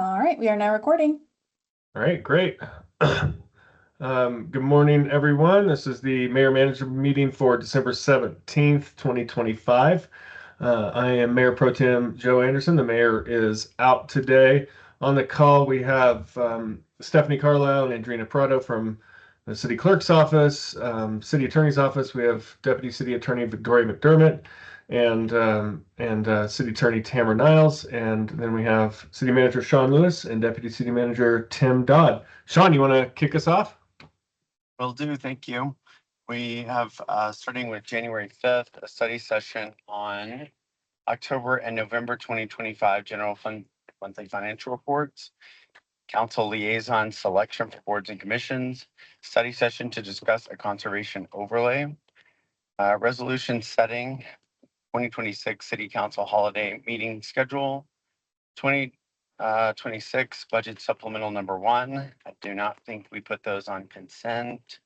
All right, we are now recording. All right, great. Good morning, everyone. This is the Mayor-Manager meeting for December 17th, 2025. I am Mayor Pro Tem Joe Anderson. The mayor is out today. On the call, we have Stephanie Carlisle and Andrina Prado from the City Clerk's office, City Attorney's office. We have Deputy City Attorney Victoria McDermott and City Attorney Tamara Niles, and then we have City Manager Shawn Lewis and Deputy City Manager Tim Dodd. Shawn, you want to kick us off? Will do, thank you. We have, starting with January 5th, a study session on October and November 2025 general fund monthly financial reports, council liaison selection for boards and commissions, study session to discuss a conservation overlay, resolution setting 2026 city council holiday meeting schedule, 2026 budget supplemental number 1. I do not think we put those on consent.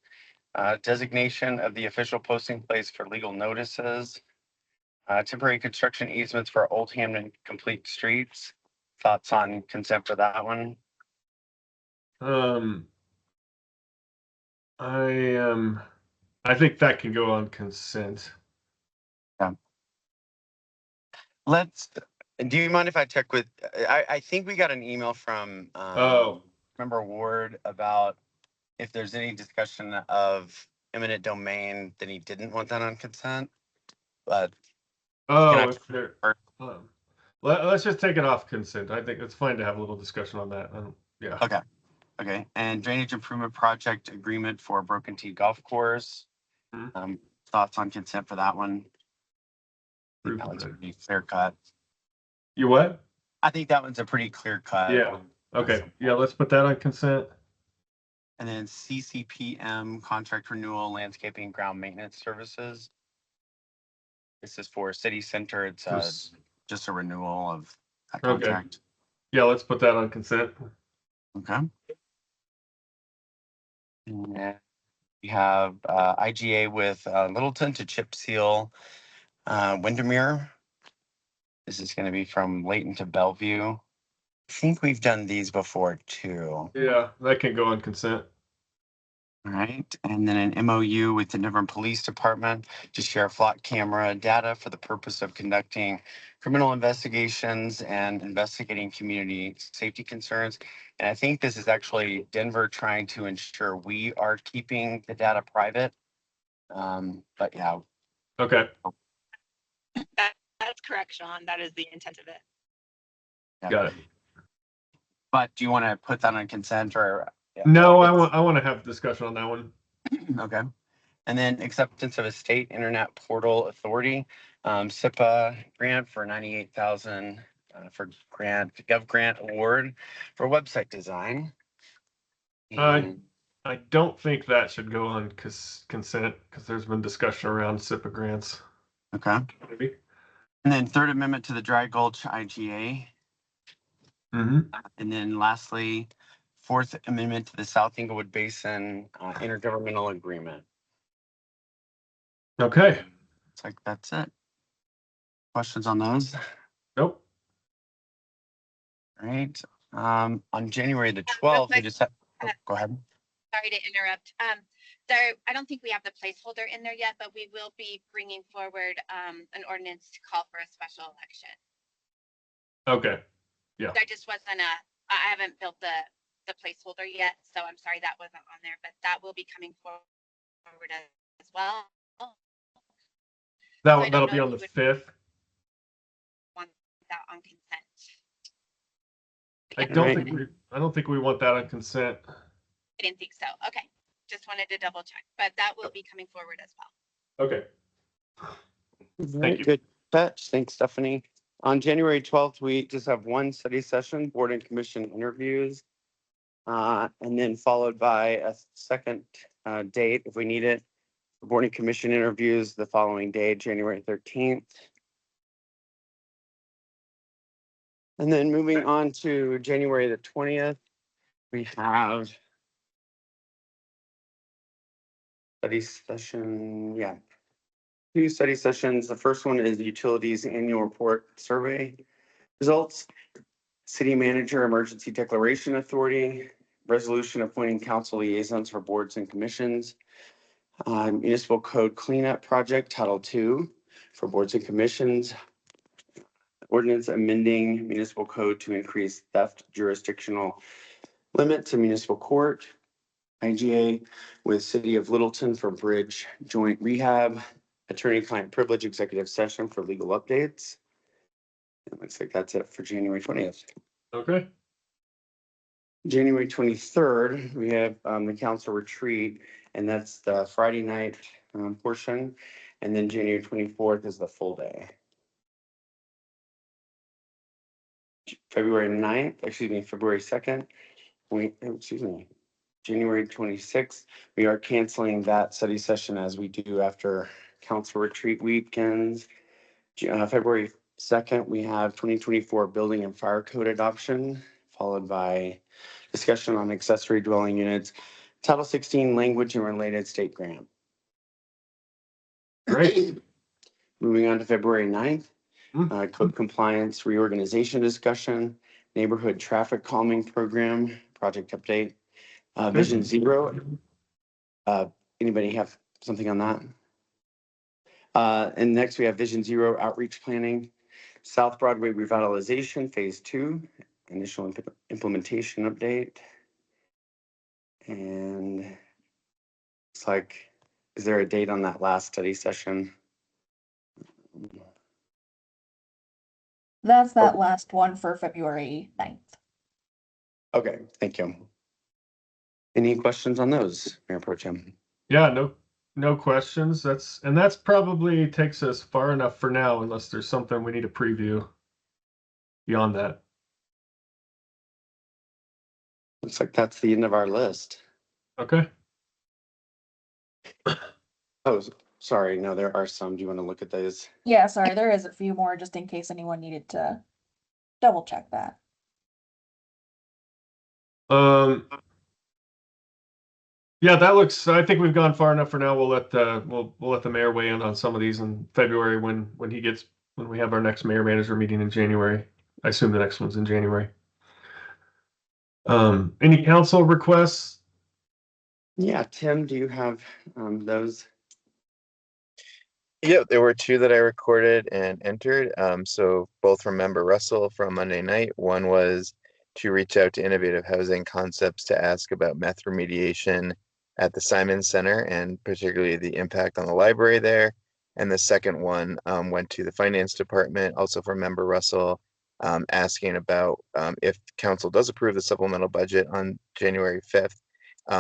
Designation of the official posting place for legal notices, temporary construction easements for Old Hamden complete streets. Thoughts on consent for that one? I think that can go on consent. Do you mind if I check with, I think we got an email from Member Ward about if there's any discussion of eminent domain, then he didn't want that on consent. But let's just take it off consent. I think it's fine to have a little discussion on that. Yeah. Okay. And drainage improvement project agreement for Broken T Golf Course. Thoughts on consent for that one? I think that one's a pretty clear cut. You what? I think that one's a pretty clear cut. Yeah. Okay. Yeah, let's put that on consent. And then CCPM contract renewal, landscaping, ground maintenance services. This is for city center. It's just a renewal of that contract. Okay. Yeah, let's put that on consent. Okay. And we have IGA with Littleton to chip seal Windermere. This is going to be from Layton to Bellevue. I think we've done these before too. Yeah, that can go on consent. All right. And then an MOU with the Denver Police Department to share flock camera data for the purpose of conducting criminal investigations and investigating community safety concerns. And I think this is actually Denver trying to ensure we are keeping the data private. But yeah. Okay. That's correct, Shawn. That is the intent of it. Yeah. Got it. But do you want to put that on consent or? Yeah. No, I want to have a discussion on that one. Okay. And then acceptance of a state internet portal authority, SIPA grant for $98,000 for gov grant award for website design. And I don't think that should go on consent because there's been discussion around SIPA grants. Okay. Maybe. And then Third Amendment to the Dry Gulch IGA. And then lastly, Fourth Amendment to the South Inglewood Basin Intergovernmental Agreement. Okay. It's like that's it. Questions on those? Nope. All right. On January the 12th, we just had, go ahead. Sorry to interrupt. I don't think we have the placeholder in there yet, but we will be bringing forward an ordinance to call for a special election. Okay. Yeah. I just wasn't I haven't built the placeholder yet, so I'm sorry that wasn't on there, but that will be coming forward as well. That'll be on the 5th. Want that on consent? I don't think we want that on consent. I didn't think so. Okay, just wanted to double check, but that will be coming forward as well. Okay. Thank you. Good catch. Thanks, Stephanie. On January 12th, we just have one study session, board and commission interviews, and then followed by a second date if we need it. Board and commission interviews the following day, January 13th. And then moving on to January the 20th, we have study session, two study sessions. The first one is the utilities annual report survey results. City Manager Emergency Declaration Authority, resolution appointing council liaisons for boards and commissions, Municipal Code Cleanup Project, Title II for boards and commissions, ordinance amending municipal code to increase theft jurisdictional limit to municipal court, IGA with City of Littleton for bridge joint rehab, attorney-client privilege executive session for legal updates. It looks like that's it for January 20th. Okay. January 23rd, we have the council retreat, and that's the Friday night portion. And then January 24th is the full day. February 2nd, January 26th, we are canceling that study session as we do after council retreat weekends. February 2nd, we have 2024 building and fire code adoption, followed by discussion on accessory dwelling units, Title 16 language and related state grant. Great. Moving on to February 9th, code compliance reorganization discussion, neighborhood traffic calming program, project update, Vision Zero. Anybody have something on that? And next we have Vision Zero outreach planning, South Broadway revitalization phase 2, initial implementation update. And it's like, is there a date on that last study session? That's that last one for February 9th. Okay, thank you. Any questions on those, Mayor Pro Tem? Yeah, no questions. That's probably takes us far enough for now, unless there's something we need to preview beyond that. Looks like that's the end of our list. Okay. Oh, sorry. No, there are some. Do you want to look at those? Yeah, sorry, there is a few more just in case anyone needed to double check that. Yeah, that looks. I think we've gone far enough for now. We'll let the mayor weigh in on some of these in February when we have our next mayor manager meeting in January. I assume the next one's in January. Any council requests? Yeah, Tim, do you have those? Yep, there were 2 that I recorded and entered. So both from member Russell from Monday night. One was to reach out to Innovative Housing Concepts to ask about meth remediation at the Simon Center and particularly the impact on the library there. And the second one went to the finance department, also from member Russell, asking about if council does approve the supplemental budget on January 5th,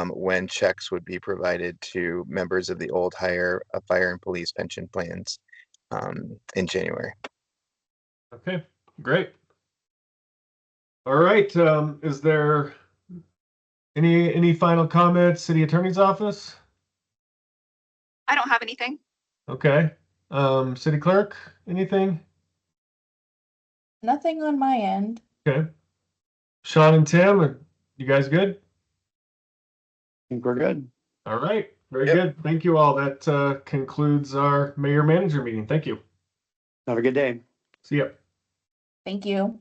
when checks would be provided to members of the old fire and police pension plans in January. Okay, great. All right. Is there any final comments, city attorney's office? I don't have anything. Okay. City clerk, anything? Nothing on my end. Okay. Shawn and Tim, are you guys good? I think we're good. All right. Very Yep. good. Thank you all. That concludes our mayor manager meeting. Thank you. Have a good day. See ya. Thank you.